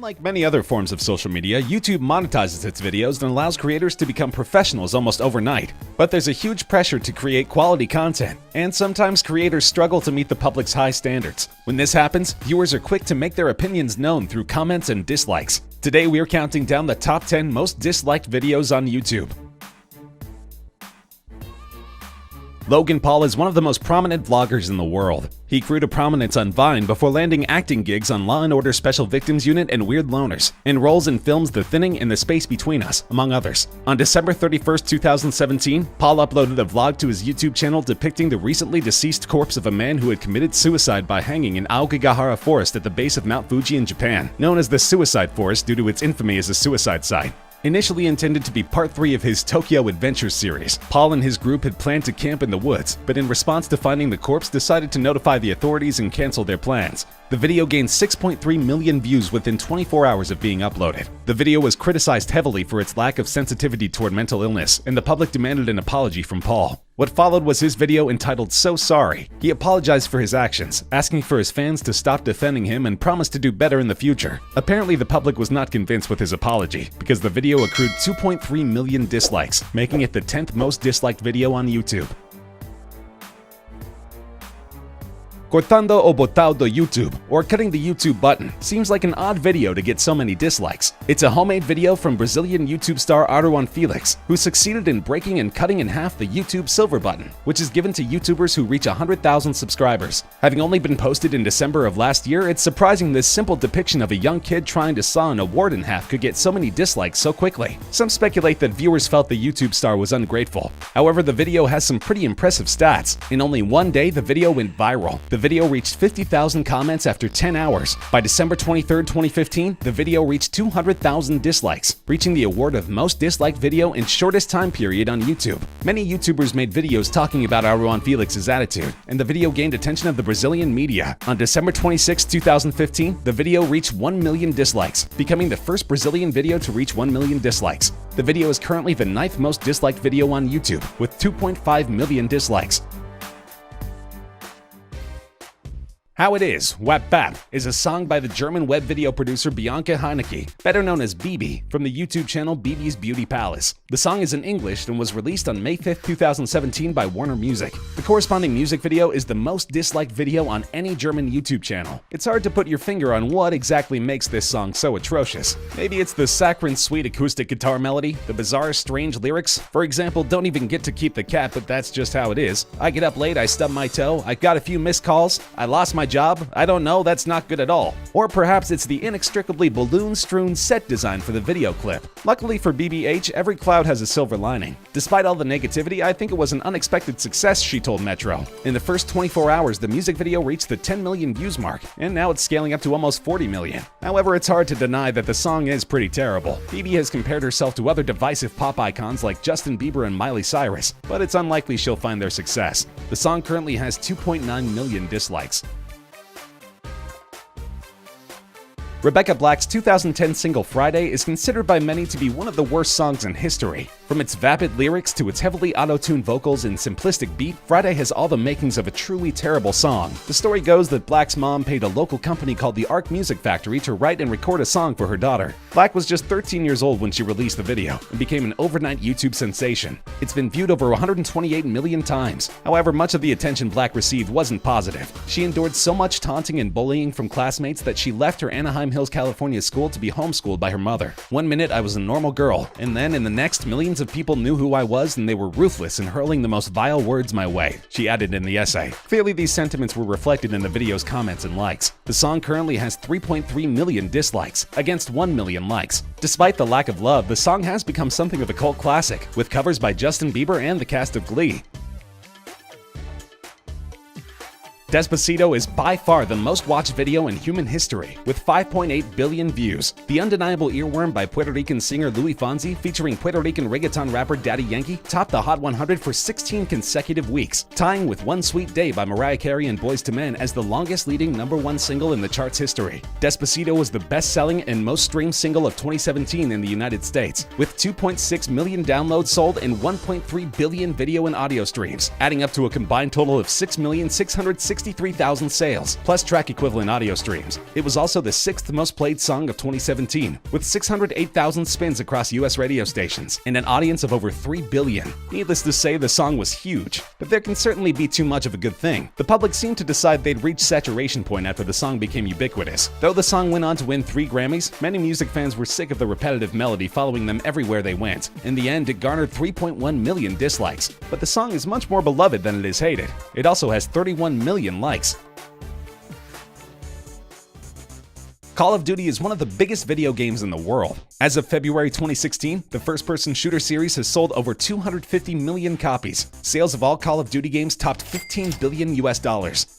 Unlike many other forms of social media, YouTube monetizes its videos and allows creators to become professionals almost overnight. But there's a huge pressure to create quality content, and sometimes creators struggle to meet the public's high standards. When this happens, viewers are quick to make their opinions known through comments and dislikes. Today we are counting down the top 10 most disliked videos on YouTube. Logan Paul is one of the most prominent vloggers in the world. He grew to prominence on Vine before landing acting gigs on Law & Order Special Victims Unit and Weird Loners, and roles in films The Thinning and The Space Between Us, among others. On December 31, 2017, Paul uploaded a vlog to his YouTube channel depicting the recently deceased corpse of a man who had committed suicide by hanging in Aokigahara Forest at the base of Mount Fuji in Japan, known as the Suicide Forest due to its infamy as a suicide site. Initially intended to be part 3 of his Tokyo Adventure series, Paul and his group had planned to camp in the woods, but in response to finding the corpse decided to notify the authorities and cancel their plans. The video gained 6.3 million views within 24 hours of being uploaded. The video was criticized heavily for its lack of sensitivity toward mental illness, and the public demanded an apology from Paul. What followed was his video entitled So Sorry. He apologized for his actions, asking for his fans to stop defending him and promised to do better in the future. Apparently, the public was not convinced with his apology, because the video accrued 2.3 million dislikes, making it the 10th most disliked video on YouTube. Cortando o botado YouTube, or cutting the YouTube button, seems like an odd video to get so many dislikes. It's a homemade video from Brazilian YouTube star Arruan Felix, who succeeded in breaking and cutting in half the YouTube silver button, which is given to YouTubers who reach 100,000 subscribers. Having only been posted in December of last year, it's surprising this simple depiction of a young kid trying to saw an award in half could get so many dislikes so quickly. Some speculate that viewers felt the YouTube star was ungrateful. However, the video has some pretty impressive stats. In only one day, the video went viral. The video reached 50,000 comments after 10 hours. By December 23, 2015, the video reached 200,000 dislikes, reaching the award of most disliked video in shortest time period on YouTube. Many YouTubers made videos talking about Arruan Felix's attitude, and the video gained attention of the Brazilian media. On December 26, 2015, the video reached 1 million dislikes, becoming the first Brazilian video to reach 1 million dislikes. The video is currently the 9th most disliked video on YouTube, with 2.5 million dislikes. How It Is, Wap Bap, is a song by the German web video producer Bianca Heinecke, better known as Bibi, from the YouTube channel Bibi's Beauty Palace. The song is in English and was released on May 5, 2017 by Warner Music. The corresponding music video is the most disliked video on any German YouTube channel. It's hard to put your finger on what exactly makes this song so atrocious. Maybe it's the saccharine sweet acoustic guitar melody, the bizarre strange lyrics. For example, don't even get to keep the cat, but that's just how it is. I get up late, I stub my toe, I got a few missed calls, I lost my job, I don't know, that's not good at all. Or perhaps it's the inextricably balloon-strewn set design for the video clip. Luckily for BBH, every cloud has a silver lining. Despite all the negativity, I think it was an unexpected success, she told Metro. In the first 24 hours, the music video reached the 10 million views mark, and now it's scaling up to almost 40 million. However, it's hard to deny that the song is pretty terrible. BB has compared herself to other divisive pop icons like Justin Bieber and Miley Cyrus, but it's unlikely she'll find their success. The song currently has 2.9 million dislikes. Rebecca Black's 2010 single Friday is considered by many to be one of the worst songs in history. From its vapid lyrics to its heavily auto-tuned vocals and simplistic beat, Friday has all the makings of a truly terrible song. The story goes that Black's mom paid a local company called the Arc Music Factory to write and record a song for her daughter. Black was just 13 years old when she released the video and became an overnight YouTube sensation. It's been viewed over 128 million times. However, much of the attention Black received wasn't positive. She endured so much taunting and bullying from classmates that she left her Anaheim Hills, California school to be homeschooled by her mother. One minute I was a normal girl, and then in the next, millions of people knew who I was and they were ruthless in hurling the most vile words my way, she added in the essay. Clearly, these sentiments were reflected in the video's comments and likes. The song currently has 3.3 million dislikes, against 1 million likes. Despite the lack of love, the song has become something of a cult classic, with covers by Justin Bieber and the cast of Glee. Despacito is by far the most watched video in human history, with 5.8 billion views. The undeniable earworm by Puerto Rican singer Luis Fonsi, featuring Puerto Rican reggaeton rapper Daddy Yankee, topped the Hot 100 for 16 consecutive weeks, tying with One Sweet Day by Mariah Carey and Boyz II Men as the longest-leading #1 single in the chart's history. Despacito was the best-selling and most-streamed single of 2017 in the United States, with 2.6 million downloads sold and 1.3 billion video and audio streams, adding up to a combined total of 6,660,000 63,000 sales, plus track equivalent audio streams. It was also the 6th most played song of 2017, with 608,000 spins across US radio stations and an audience of over 3 billion. Needless to say, the song was huge, but there can certainly be too much of a good thing. The public seemed to decide they'd reached saturation point after the song became ubiquitous. Though the song went on to win 3 Grammys, many music fans were sick of the repetitive melody following them everywhere they went. In the end, it garnered 3.1 million dislikes, but the song is much more beloved than it is hated. It also has 31 million likes. Call of Duty is one of the biggest video games in the world. As of February 2016, the first-person shooter series has sold over 250 million copies. Sales of all Call of Duty games topped $15 billion US.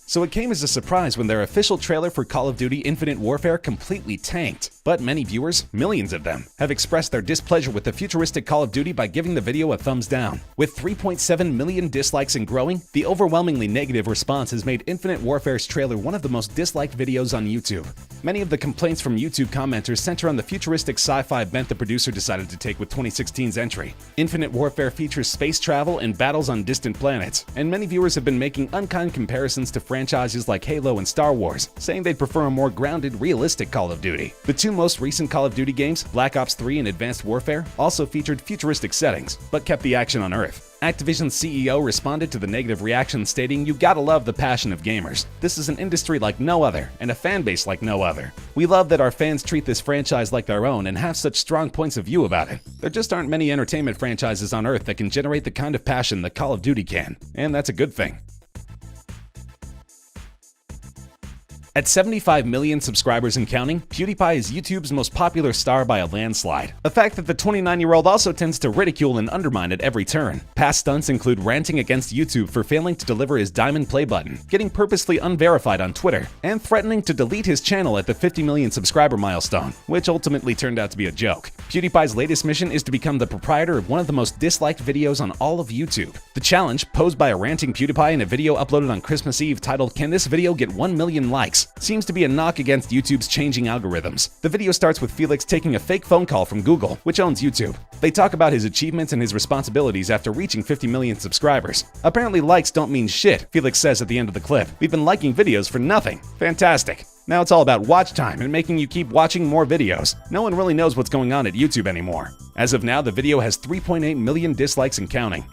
So it came as a surprise when their official trailer for Call of Duty Infinite Warfare completely tanked. But many viewers, millions of them, have expressed their displeasure with the futuristic Call of Duty by giving the video a thumbs down. With 3.7 million dislikes and growing, the overwhelmingly negative response has made Infinite Warfare's trailer one of the most disliked videos on YouTube. Many of the complaints from YouTube commenters center on the futuristic sci-fi bent the producer decided to take with 2016's entry. Infinite Warfare features space travel and battles on distant planets, and many viewers have been making unkind comparisons to franchises like Halo and Star Wars, saying they'd prefer a more grounded, realistic Call of Duty. The 2 most recent Call of Duty games, Black Ops 3 and Advanced Warfare, also featured futuristic settings, but kept the action on Earth. Activision's CEO responded to the negative reaction stating, "You gotta love the passion of gamers. This is an industry like no other, and a fan base like no other. We love that our fans treat this franchise like their own and have such strong points of view about it. There just aren't many entertainment franchises on Earth that can generate the kind of passion that Call of Duty can, and that's a good thing." At 75 million subscribers and counting, PewDiePie is YouTube's most popular star by a landslide. A fact that the 29-year-old also tends to ridicule and undermine at every turn. Past stunts include ranting against YouTube for failing to deliver his diamond play button, getting purposely unverified on Twitter, and threatening to delete his channel at the 50 million subscriber milestone, which ultimately turned out to be a joke. PewDiePie's latest mission is to become the proprietor of one of the most disliked videos on all of YouTube. The challenge, posed by a ranting PewDiePie in a video uploaded on Christmas Eve titled "Can this video get 1 million likes?" seems to be a knock against YouTube's changing algorithms. The video starts with Felix taking a fake phone call from Google, which owns YouTube. They talk about his achievements and his responsibilities after reaching 50 million subscribers. Apparently likes don't mean shit, Felix says at the end of the clip. "We've been liking videos for nothing. Fantastic. Now it's all about watch time and making you keep watching more videos. No one really knows what's going on at YouTube anymore." As of now, the video has 3.8 million dislikes and counting.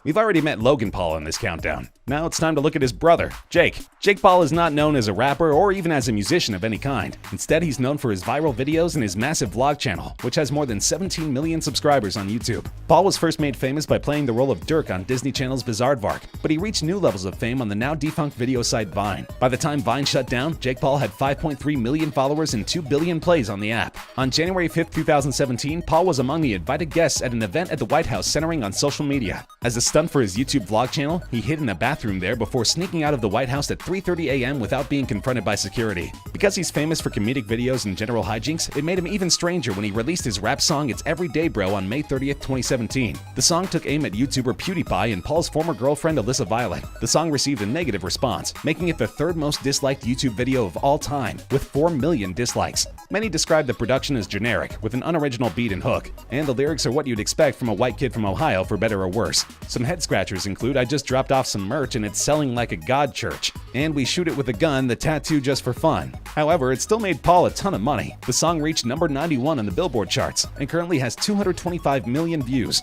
We've already met Logan Paul in this countdown. Now it's time to look at his brother, Jake. Jake Paul is not known as a rapper or even as a musician of any kind. Instead, he's known for his viral videos and his massive vlog channel, which has more than 17 million subscribers on YouTube. Paul was first made famous by playing the role of Dirk on Disney Channel's Bizaardvark, but he reached new levels of fame on the now defunct video site Vine. By the time Vine shut down, Jake Paul had 5.3 million followers and 2 billion plays on the app. On January 5, 2017, Paul was among the invited guests at an event at the White House centering on social media. As a stunt for his YouTube vlog channel, he hid in a bathroom there before sneaking out of the White House at 3:30 a.m. without being confronted by security. Because he's famous for comedic videos and general hijinks, it made him even stranger when he released his rap song It's Everyday Bro on May 30th, 2017. The song took aim at YouTuber PewDiePie and Paul's former girlfriend Alyssa Violet. The song received a negative response, making it the 3rd most disliked YouTube video of all time, with 4 million dislikes. Many describe the production as generic, with an unoriginal beat and hook, and the lyrics are what you'd expect from a white kid from Ohio for better or worse. Some head scratchers include "I just dropped off some merch and it's selling like a god church," and "We shoot it with a gun, the tattoo just for fun." However, it still made Paul a ton of money. The song reached number 91 on the Billboard charts and currently has 225 million views.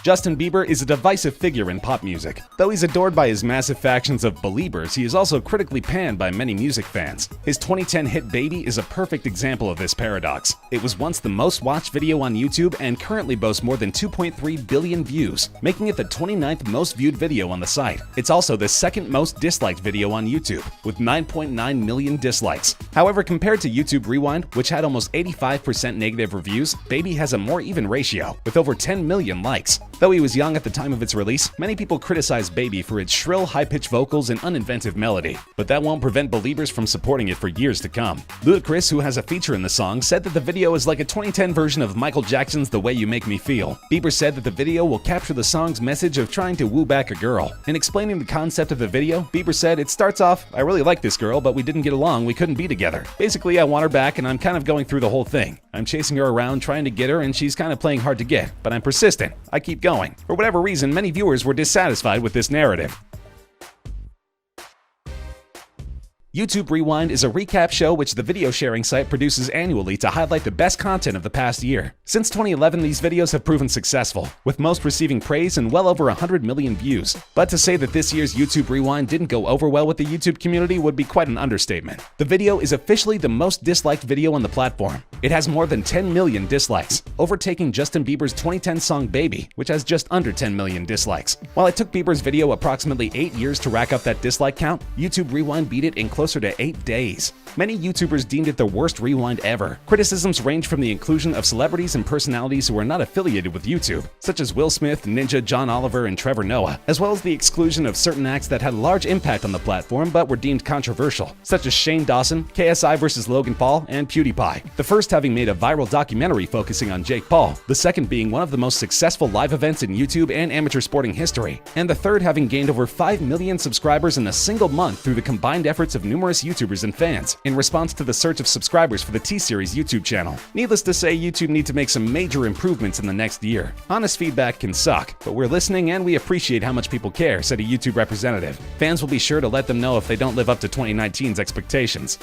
Justin Bieber is a divisive figure in pop music. Though he's adored by his massive factions of Beliebers, he is also critically panned by many music fans. His 2010 hit Baby is a perfect example of this paradox. It was once the most watched video on YouTube and currently boasts more than 2.3 billion views, making it the 29th most viewed video on the site. It's also the 2nd most disliked video on YouTube, with 9.9 million dislikes. However, compared to YouTube Rewind, which had almost 85% negative reviews, Baby has a more even ratio, with over 10 million likes. Though he was young at the time of its release, many people criticized Baby for its shrill, high-pitched vocals and uninventive melody. But that won't prevent Beliebers from supporting it for years to come. Ludacris, who has a feature in the song, said that the video is like a 2010 version of Michael Jackson's The Way You Make Me Feel. Bieber said that the video will capture the song's message of trying to woo back a girl. In explaining the concept of the video, Bieber said, "It starts off, I really like this girl, but we didn't get along, we couldn't be together. Basically, I want her back and I'm kind of going through the whole thing. I'm chasing her around, trying to get her, and she's kind of playing hard to get, but I'm persistent. I keep going. going. For whatever reason, many viewers were dissatisfied with this narrative. YouTube Rewind is a recap show which the video sharing site produces annually to highlight the best content of the past year. Since 2011, these videos have proven successful, with most receiving praise and well over 100 million views. But to say that this year's YouTube Rewind didn't go over well with the YouTube community would be quite an understatement. The video is officially the most disliked video on the platform. It has more than 10 million dislikes, overtaking Justin Bieber's 2010 song Baby, which has just under 10 million dislikes. While it took Bieber's video approximately 8 years to rack up that dislike count, YouTube Rewind beat it in closer to 8 days. Many YouTubers deemed it the worst rewind ever. Criticisms range from the inclusion of celebrities and personalities who are not affiliated with YouTube, such as Will Smith, Ninja, John Oliver, and Trevor Noah, as well as the exclusion of certain acts that had a large impact on the platform but were deemed controversial, such as Shane Dawson, KSI vs. Logan Paul, and PewDiePie. The first having made a viral documentary focusing on Jake Paul, the second being one of the most successful live events in YouTube and amateur sporting history, and the third having gained over 5 million subscribers in a single month through the combined efforts of numerous YouTubers and fans, in response to the surge of subscribers for the T-Series YouTube channel. Needless to say, YouTube need to make some major improvements in the next year. Honest feedback can suck, but we're listening and we appreciate how much people care, said a YouTube representative. Fans will be sure to let them know if they don't live up to 2019's expectations.